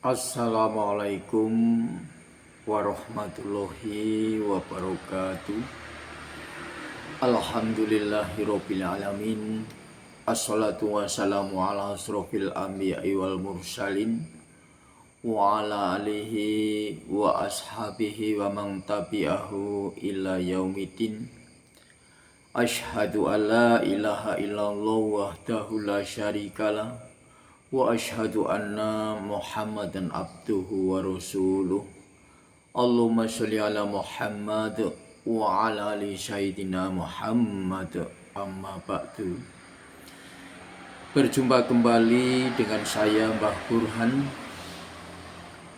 Assalamualaikum warahmatullahi wabarakatuh. Alhamdulillahirabbil alamin. Assalatu wassalamu ala asrofil anbiya'i wal mursalin wa ala alihi wa ashabihi wa man tabi'ahu ila yaumiddin. Asyhadu an la ilaha illallah wahdahu la syarikalah wa asyhadu anna Muhammadan abduhu wa rasuluh. Allahumma sholli ala Muhammad wa ala ali sayyidina Muhammad. Amma ba'du. Berjumpa kembali dengan saya Mbah Burhan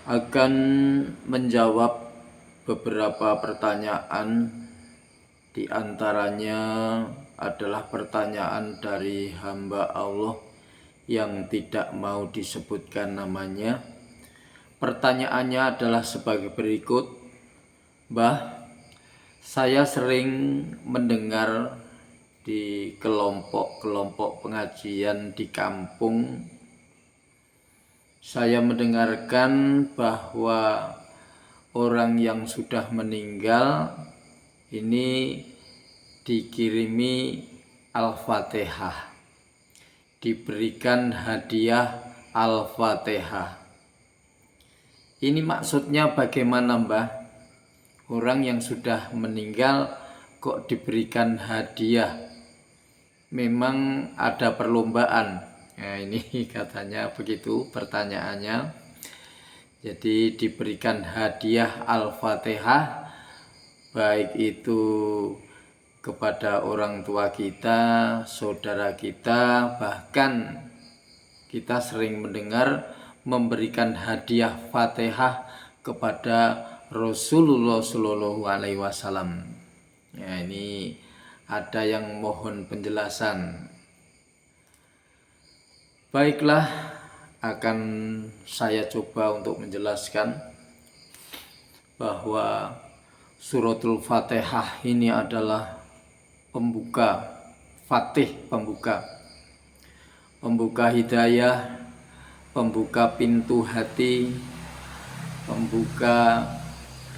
akan menjawab beberapa pertanyaan. Di antaranya adalah pertanyaan dari hamba Allah yang tidak mau disebutkan namanya. Pertanyaannya adalah sebagai berikut. Mbah, saya sering mendengar di kelompok-kelompok pengajian di kampung, saya mendengarkan bahwa orang yang sudah meninggal ini dikirimi Al-Fatihah, diberikan hadiah Al-Fatihah. Ini maksudnya bagaimana, Mbah? Orang yang sudah meninggal kok diberikan hadiah? Memang ada perlombaan. Nah, ini katanya begitu pertanyaannya. Jadi diberikan hadiah Al-Fatihah, baik itu kepada orang tua kita, saudara kita, bahkan kita sering mendengar memberikan hadiah Fatihah kepada Rasulullah Shallallahu Alaihi Wasallam. Ya, ini ada yang mohon penjelasan. Baiklah, akan saya coba untuk menjelaskan bahwa Suratul Fatihah ini adalah pembuka, Fatih pembuka hidayah, pembuka pintu hati, pembuka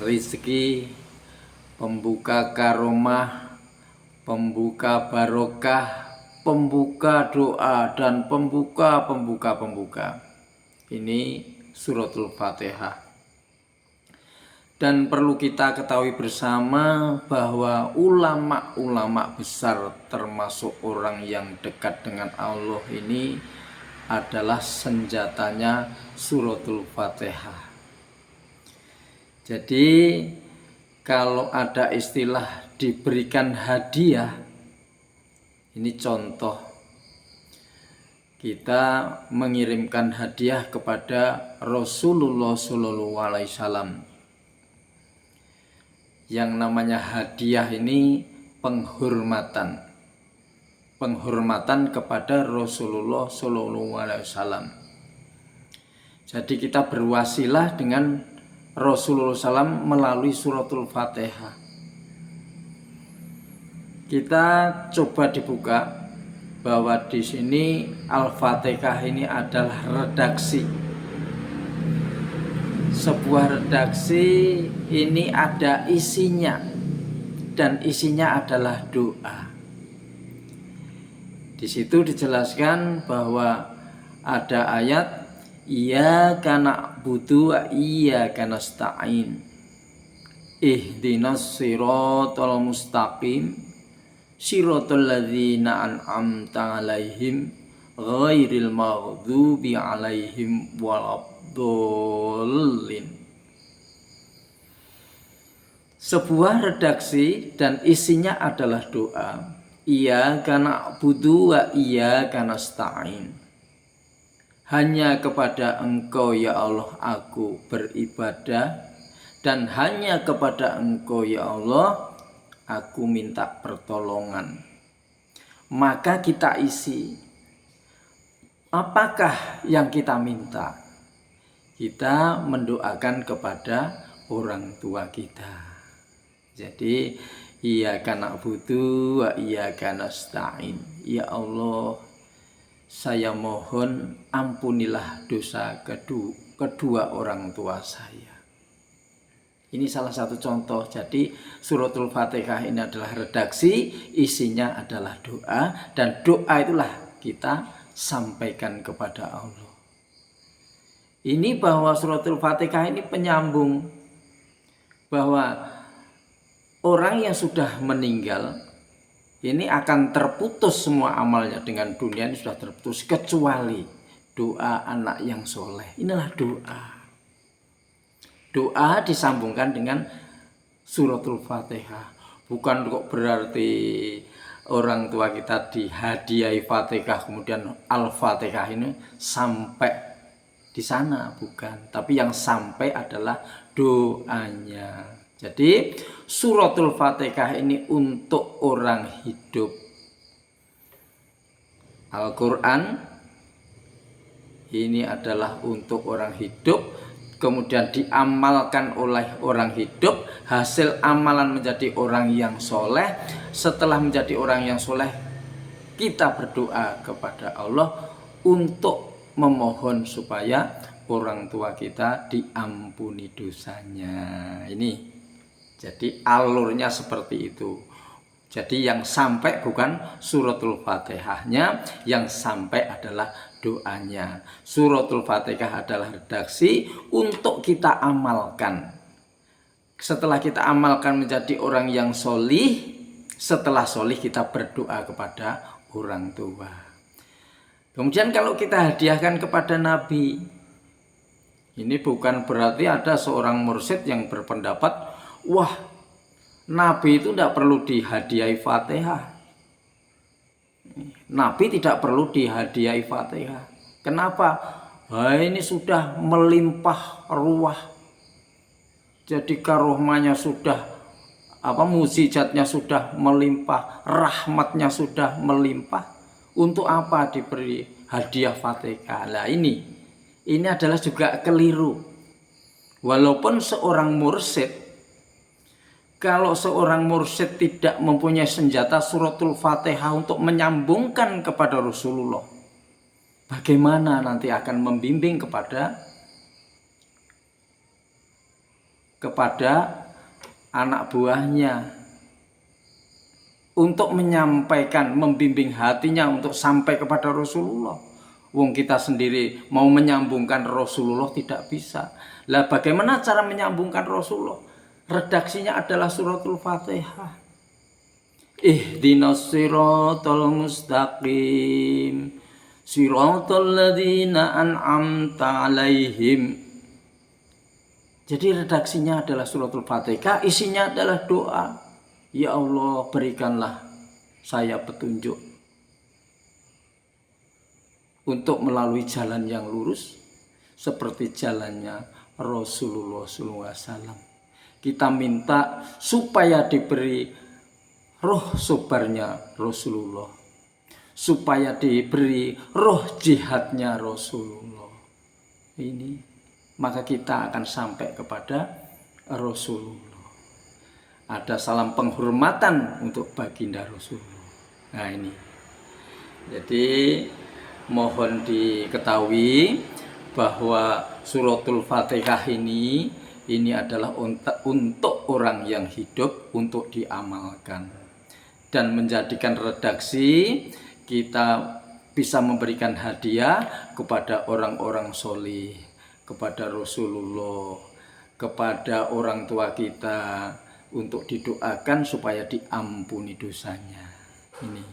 rezeki, pembuka karomah, pembuka barokah, pembuka doa, dan pembuka. Ini Suratul Fatihah. Dan perlu kita ketahui bersama bahwa ulama-ulama besar termasuk orang yang dekat dengan Allah ini adalah senjatanya Suratul Fatihah. Jadi kalau ada istilah diberikan hadiah, ini contoh kita mengirimkan hadiah kepada Rasulullah Shallallahu Alaihi Wasallam. Yang namanya hadiah ini penghormatan kepada Rasulullah Shallallahu Alaihi Wasallam. Jadi kita berwasilah dengan Rasulullah SAW melalui Suratul Fatihah. Kita coba dibuka bahwa di sini Al-Fatihah ini adalah redaksi. Sebuah redaksi ini ada isinya, dan isinya adalah doa. Di situ dijelaskan bahwa ada ayat Iyyaka na'budu wa iyyaka nasta'in. Ihdinas siratal mustaqim. Siratal ladzina an'amta 'alaihim ghairil maghdubi 'alaihim waladdallin. Sebuah redaksi dan isinya adalah doa. Iyyaka na'budu wa iyyaka nasta'in. Hanya kepada Engkau ya Allah aku beribadah, dan hanya kepada Engkau ya Allah aku minta pertolongan. Maka kita isi, apakah yang kita minta? Kita mendoakan kepada orang tua kita. Jadi iyyaka na'budu wa iyyaka nasta'in. Ya Allah, saya mohon ampunilah dosa kedua orang tua saya. Ini salah satu contoh. Jadi suratul Fatihah ini adalah redaksi, isinya adalah doa, dan doa itulah kita sampaikan kepada Allah. Ini bahwa suratul Fatihah ini penyambung, bahwa orang yang sudah meninggal ini akan terputus semua amalnya dengan dunia, ini sudah terputus, kecuali doa anak yang soleh. Inilah doa. Doa disambungkan dengan suratul Fatihah. Bukan kok berarti orang tua kita dihadiahi Fatihah kemudian Al-Fatihah ini sampai di sana, bukan. Tapi yang sampai adalah doanya. Jadi suratul Fatihah ini untuk orang hidup. Al-Quran ini adalah untuk orang hidup, kemudian diamalkan oleh orang hidup, hasil amalan menjadi orang yang soleh. Setelah menjadi orang yang soleh, kita berdoa kepada Allah untuk memohon supaya orang tua kita diampuni dosanya. Ini jadi alurnya seperti itu. Jadi yang sampai bukan suratul Fatihahnya, yang sampai adalah doanya. Suratul Fatihah adalah redaksi untuk kita amalkan. Setelah kita amalkan menjadi orang yang solih, setelah solih kita berdoa kepada orang tua. Kemudian kalau kita hadiahkan kepada Nabi, ini bukan berarti ada seorang mursyid yang berpendapat, wah, Nabi itu tidak perlu dihadiahi Fatihah. Nabi tidak perlu dihadiahi Fatihah. Kenapa? Ini sudah melimpah ruah. Jadi karohmanya sudah, mukjizatnya sudah melimpah, rahmatnya sudah melimpah. Untuk apa diberi hadiah Fatihah? Nah ini adalah juga keliru. Walaupun seorang mursyid, kalau seorang mursyid tidak mempunyai senjata suratul Fatihah untuk menyambungkan kepada Rasulullah, bagaimana nanti akan membimbing kepada anak buahnya untuk menyampaikan, membimbing hatinya untuk sampai kepada Rasulullah? Wong kita sendiri mau menyambungkan Rasulullah tidak bisa. Lah bagaimana cara menyambungkan Rasulullah? Redaksinya adalah suratul Fatihah. Ihdinas siratal mustaqim, siratal ladzina an'amta 'alaihim. Jadi redaksinya adalah suratul Fatihah, isinya adalah doa. Ya Allah, berikanlah saya petunjuk untuk melalui jalan yang lurus seperti jalannya Rasulullah SAW. Kita minta supaya diberi roh sabarnya Rasulullah, supaya diberi roh jihadnya Rasulullah. Ini maka kita akan sampai kepada Rasulullah. Ada salam penghormatan untuk baginda Rasulullah. Nah ini. Jadi mohon diketahui bahwa suratul Fatihah ini adalah untuk orang yang hidup, untuk diamalkan dan menjadikan redaksi. Kita bisa memberikan hadiah kepada orang-orang solih, kepada Rasulullah, kepada orang tua kita, untuk didoakan supaya diampuni dosanya. Ini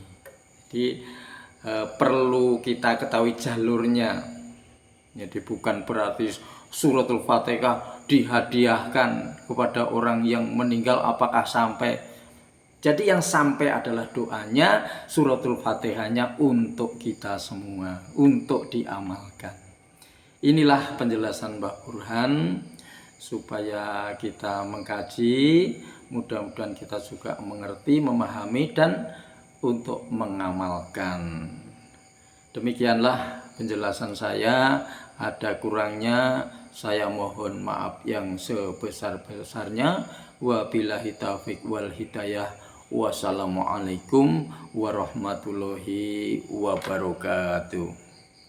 jadi perlu kita ketahui jalurnya. Jadi bukan berarti suratul Fatihah dihadiahkan kepada orang yang meninggal apakah sampai. Jadi yang sampai adalah doanya, suratul Fatihahnya untuk kita semua, untuk diamalkan. Inilah penjelasan Mbah Burhan supaya kita mengkaji, mudah-mudahan kita juga mengerti, memahami, dan untuk mengamalkan. Demikianlah penjelasan saya. Ada kurangnya saya mohon maaf yang sebesar-besarnya. Wabillahi taufiq wal hidayah. Wassalamualaikum warahmatullahi wabarakatuh.